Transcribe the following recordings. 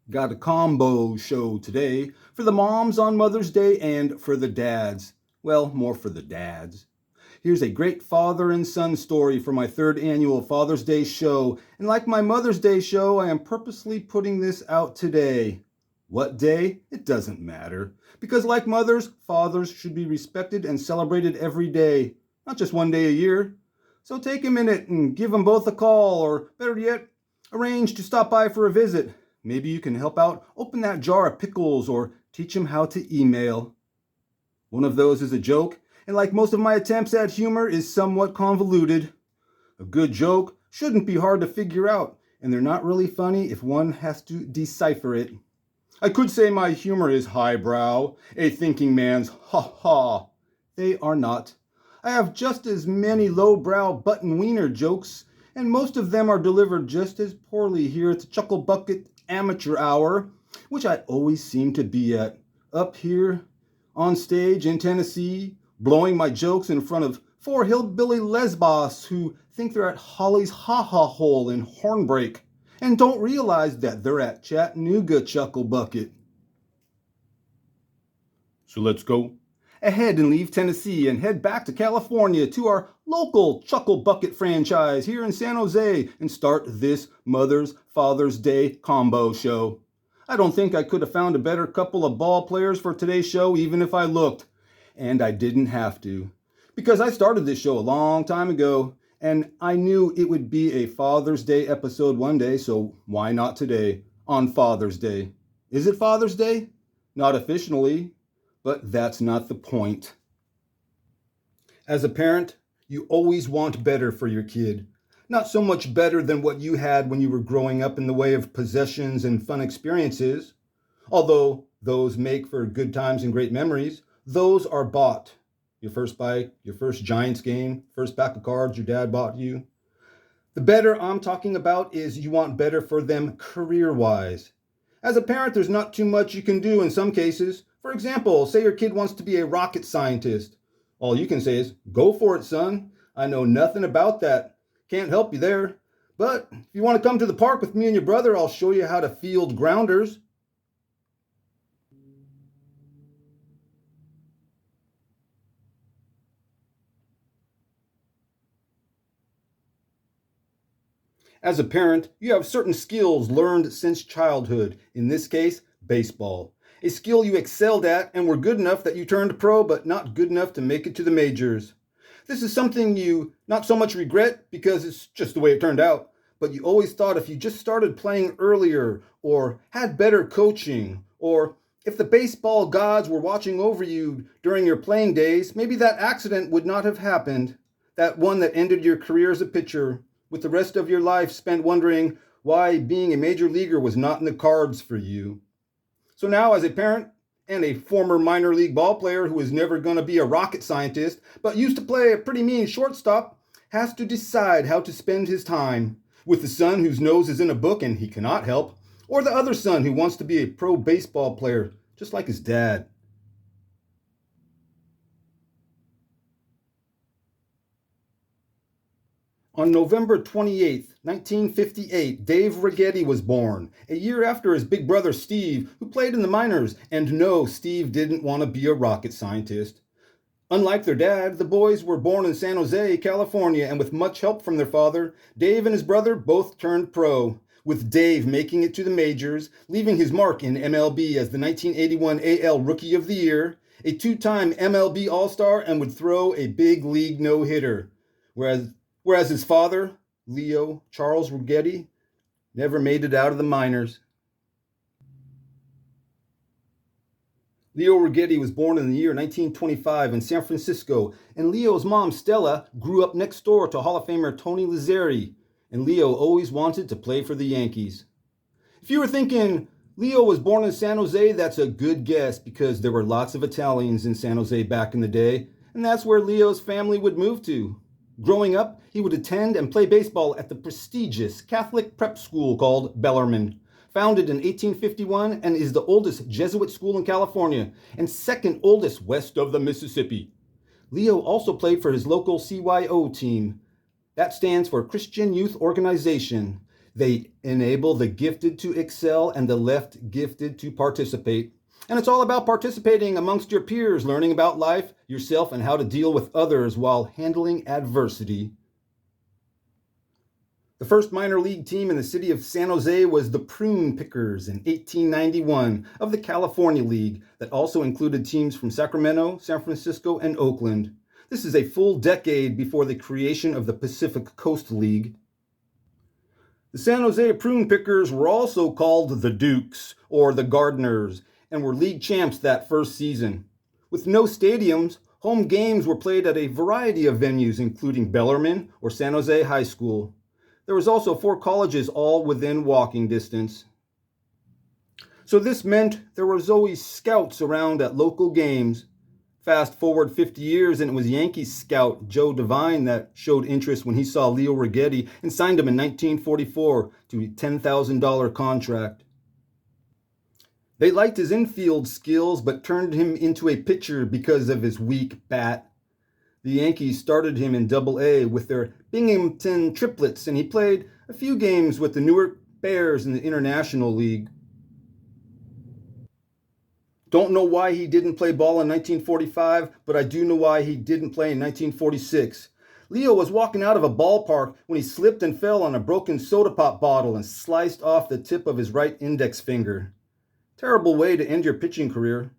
Got a combo show today for the moms on Mother's Day and for the dads. Well, more for the dads. Here's a great father and son story for my third annual Father's Day show. And like my Mother's Day show, I am purposely putting this out today. What day? It doesn't matter. Because like mothers, fathers should be respected and celebrated every day, not just one day a year. So take a minute and give them both a call, or better yet, arrange to stop by for a visit. Maybe you can help out open that jar of pickles or teach them how to email. One of those is a joke, and like most of my attempts at humor, is somewhat convoluted. A good joke shouldn't be hard to figure out, and they're not really funny if one has to decipher it. I could say my humor is highbrow, a thinking man's ha-ha. They are not. I have just as many lowbrow button wiener jokes, and most of them are delivered just as poorly here at the Chuckle Bucket Amateur Hour, which I always seem to be at, up here on stage in Tennessee, blowing my jokes in front of 4 hillbilly lesbos who think they're at Holly's Ha-Ha Hole in Hornbrake and don't realize that they're at Chattanooga Chuckle Bucket. So let's go ahead and leave Tennessee and head back to California to our local Chuckle Bucket franchise here in San Jose and start this Father's Day combo show. I don't think I could have found a better couple of ball players for today's show even if I looked. And I didn't have to. Because I started this show a long time ago and I knew it would be a Father's Day episode one day, so why not today on Father's Day? Is it Father's Day? Not officially. But that's not the point. As a parent, you always want better for your kid. Not so much better than what you had when you were growing up in the way of possessions and fun experiences. Although those make for good times and great memories, those are bought. Your first bike, your first Giants game, first pack of cards your dad bought you. The better I'm talking about is you want better for them career-wise. As a parent, there's not too much you can do in some cases. For example, say your kid wants to be a rocket scientist. All you can say is, go for it, son. I know nothing about that. Can't help you there. But if you want to come to the park with me and your brother, I'll show you how to field grounders. As a parent, you have certain skills learned since childhood. In this case, baseball. A skill you excelled at and were good enough that you turned pro, but not good enough to make it to the majors. This is something you not so much regret because it's just the way it turned out, but you always thought if you just started playing earlier, or had better coaching, or if the baseball gods were watching over you during your playing days, maybe that accident would not have happened. That one that ended your career as a pitcher, with the rest of your life spent wondering why being a major leaguer was not in the cards for you. So now, as a parent and a former minor league ball player who is never going to be a rocket scientist, but used to play a pretty mean shortstop, has to decide how to spend his time with the son whose nose is in a book and he cannot help, or the other son who wants to be a pro baseball player, just like his dad. On November 28, 1958, Dave Righetti was born, a year after his big brother Steve, who played in the minors. And no, Steve didn't want to be a rocket scientist. Unlike their dad, the boys were born in San Jose, California, and with much help from their father, Dave and his brother both turned pro, with Dave making it to the majors, leaving his mark in MLB as the 1981 AL Rookie of the Year, a 2-time MLB All-Star, and would throw a big league no-hitter. Whereas his father, Leo Charles Righetti, never made it out of the minors. Leo Righetti was born in the year 1925 in San Francisco, and Leo's mom, Stella, grew up next door to Hall of Famer Tony Lazzeri, and Leo always wanted to play for the Yankees. If you were thinking Leo was born in San Jose, that's a good guess because there were lots of Italians in San Jose back in the day, and that's where Leo's family would move to. Growing up, he would attend and play baseball at the prestigious Catholic prep school called Bellarmine, founded in 1851 and is the oldest Jesuit school in California and second oldest west of the Mississippi. Leo also played for his local CYO team. That stands for Christian Youth Organization. They enable the gifted to excel and the left gifted to participate. And it's all about participating amongst your peers, learning about life, yourself, and how to deal with others while handling adversity. The first minor league team in the city of San Jose was the Prune Pickers in 1891 of the California League that also included teams from Sacramento, San Francisco, and Oakland. This is a full decade before the creation of the Pacific Coast League. The San Jose Prune Pickers were also called the Dukes or the Gardeners and were league champs that first season. With no stadiums, home games were played at a variety of venues including Bellarmine or San Jose High School. There was also 4 colleges all within walking distance. So this meant there was always scouts around at local games. Fast forward 50 years and it was Yankees scout Joe Devine that showed interest when he saw Leo Righetti and signed him in 1944 to a $10,000 contract. They liked his infield skills but turned him into a pitcher because of his weak bat. The Yankees started him in Double-A with their Binghamton triplets, and he played a few games with the Newark Bears in the International League. Don't know why he didn't play ball in 1945, but I do know why he didn't play in 1946. Leo was walking out of a ballpark when he slipped and fell on a broken soda pop bottle and sliced off the tip of his right index finger. Terrible way to end your pitching career.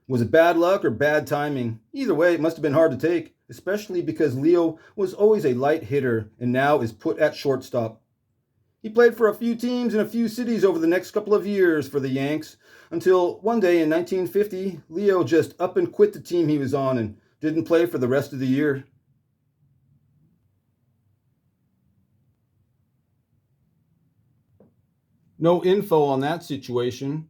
Was it bad luck or bad timing? Either way, it must have been hard to take, especially because Leo was always a light hitter and now is put at shortstop. He played for a few teams in a few cities over the next couple of years for the Yanks, until one day in 1950, Leo just up and quit the team he was on and didn't play for the rest of the year. No info on that situation.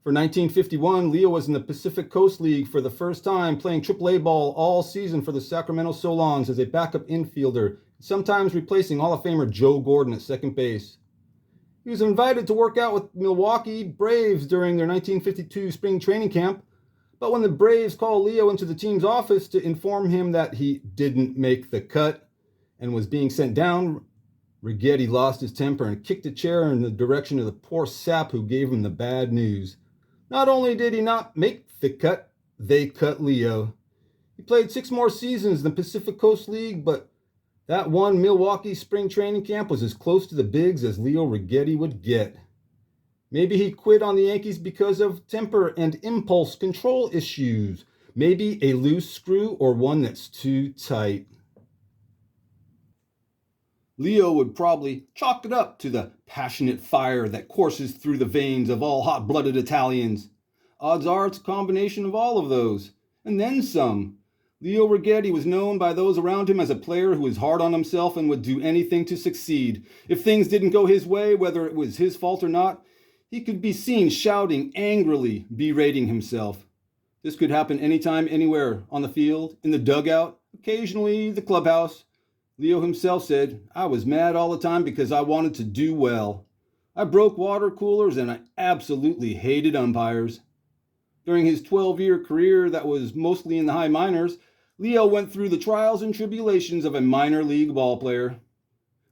For 1951, Leo was in the Pacific Coast League for the first time, playing Triple-A ball all season for the Sacramento Solons as a backup infielder, sometimes replacing Hall of Famer Joe Gordon at second base. He was invited to work out with Milwaukee Braves during their 1952 spring training camp, but when the Braves called Leo into the team's office to inform him that he didn't make the cut and was being sent down, Righetti lost his temper and kicked a chair in the direction of the poor sap who gave him the bad news. Not only did he not make the cut, they cut Leo. He played 6 more seasons in the Pacific Coast League, but that one Milwaukee spring training camp was as close to the bigs as Leo Righetti would get. Maybe he quit on the Yankees because of temper and impulse control issues. Maybe a loose screw or one that's too tight. Leo would probably chalk it up to the passionate fire that courses through the veins of all hot-blooded Italians. Odds are it's a combination of all of those, and then some. Leo Righetti was known by those around him as a player who was hard on himself and would do anything to succeed. If things didn't go his way, whether it was his fault or not, he could be seen shouting angrily, berating himself. This could happen anytime, anywhere, on the field, in the dugout, occasionally the clubhouse. Leo himself said, "I was mad all the time because I wanted to do well. I broke water coolers and I absolutely hated umpires." During his 12-year career that was mostly in the high minors, Leo went through the trials and tribulations of a minor league ballplayer.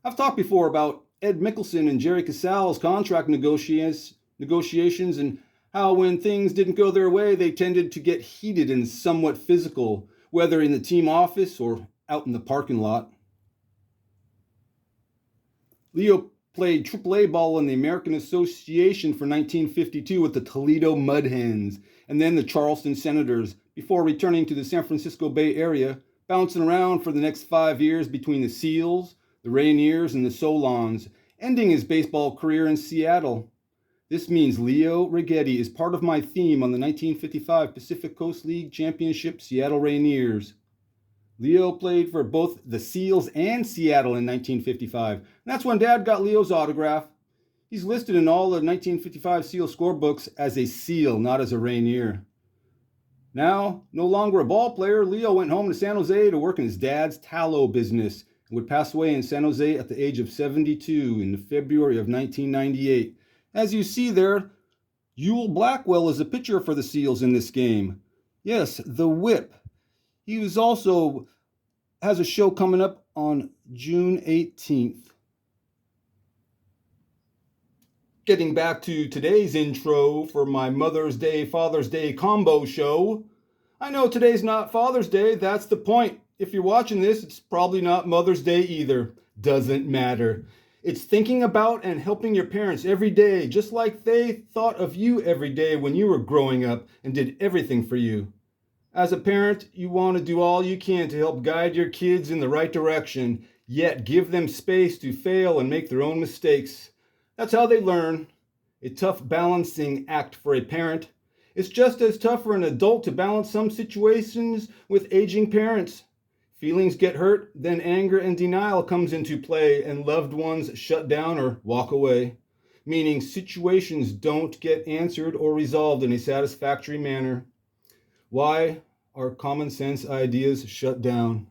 I've talked before about Ed Mickelson and Jerry Casale's contract negotiations and how when things didn't go their way, they tended to get heated and somewhat physical, whether in the team office or out in the parking lot. Leo played Triple-A ball in the American Association for 1952 with the Toledo Mud Hens and then the Charleston Senators before returning to the San Francisco Bay Area, bouncing around for the next 5 years between the Seals, the Rainiers, and the Solons, ending his baseball career in Seattle. This means Leo Righetti is part of my theme on the 1955 Pacific Coast League Championship Seattle Rainiers. Leo played for both the Seals and Seattle in 1955. And that's when Dad got Leo's autograph. He's listed in all the 1955 Seal scorebooks as a Seal, not as a Rainier. Now, no longer a ball player, Leo went home to San Jose to work in his dad's tallow business and would pass away in San Jose at the age of 72 in February of 1998. As you see there, Ewell Blackwell is a pitcher for the Seals in this game. Yes, the Whip. He has a show coming up on June 18th. Getting back to today's intro for my Mother's Day, Father's Day combo show. I know today's not Father's Day, that's the point. If you're watching this, it's probably not Mother's Day either. Doesn't matter. It's thinking about and helping your parents every day, just like they thought of you every day when you were growing up and did everything for you. As a parent, you want to do all you can to help guide your kids in the right direction, yet give them space to fail and make their own mistakes. That's how they learn. A tough balancing act for a parent. It's just as tough for an adult to balance some situations with aging parents. Feelings get hurt, then anger and denial comes into play, and loved ones shut down or walk away. Meaning situations don't get answered or resolved in a satisfactory manner. Why are common sense ideas shut down?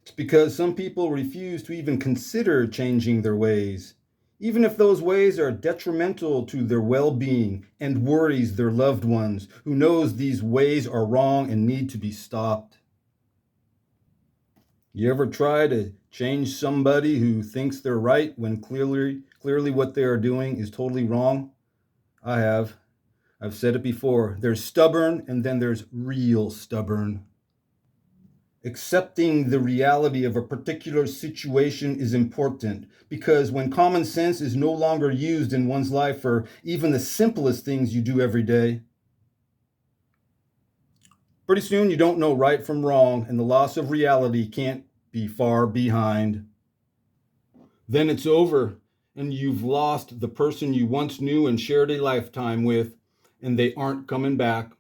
It's because some people refuse to even consider changing their ways, even if those ways are detrimental to their well-being and worries their loved ones, who knows these ways are wrong and need to be stopped. You ever try to change somebody who thinks they're right when clearly what they are doing is totally wrong? I have. I've said it before. There's stubborn and then there's real stubborn. Accepting the reality of a particular situation is important because when common sense is no longer used in one's life for even the simplest things you do every day, pretty soon you don't know right from wrong and the loss of reality can't be far behind. Then it's over and you've lost the person you once knew and shared a lifetime with, and they aren't coming back.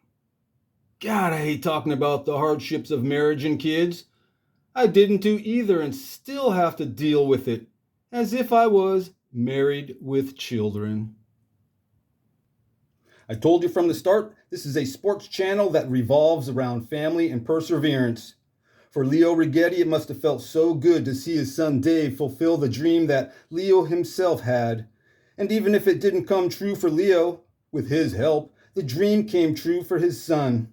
God, I hate talking about the hardships of marriage and kids. I didn't do either and still have to deal with it, as if I was married with children. I told you from the start, this is a sports channel that revolves around family and perseverance. For Leo Righetti, it must have felt so good to see his son Dave fulfill the dream that Leo himself had. And even if it didn't come true for Leo, with his help, the dream came true for his son.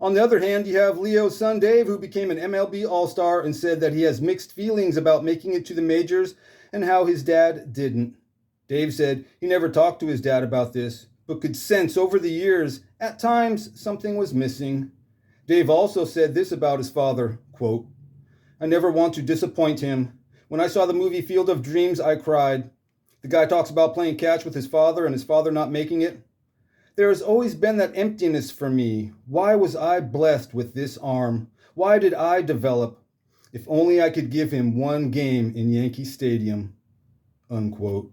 On the other hand, you have Leo's son Dave, who became an MLB All-Star and said that he has mixed feelings about making it to the majors and how his dad didn't. Dave said he never talked to his dad about this, but could sense over the years, at times, something was missing. Dave also said this about his father, quote, "I never want to disappoint him. When I saw the movie Field of Dreams, I cried. The guy talks about playing catch with his father and his father not making it. There has always been that emptiness for me. Why was I blessed with this arm? Why did I develop? If only I could give him one game in Yankee Stadium." Unquote.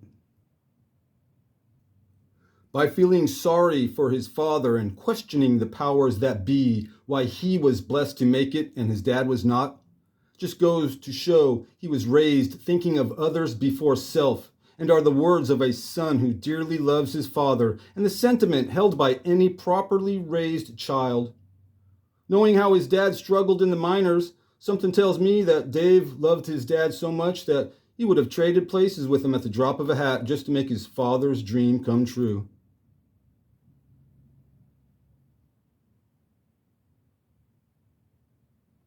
By feeling sorry for his father and questioning the powers that be, why he was blessed to make it and his dad was not, just goes to show he was raised thinking of others before self, and are the words of a son who dearly loves his father, and the sentiment held by any properly raised child. Knowing how his dad struggled in the minors, something tells me that Dave loved his dad so much that he would have traded places with him at the drop of a hat just to make his father's dream come true.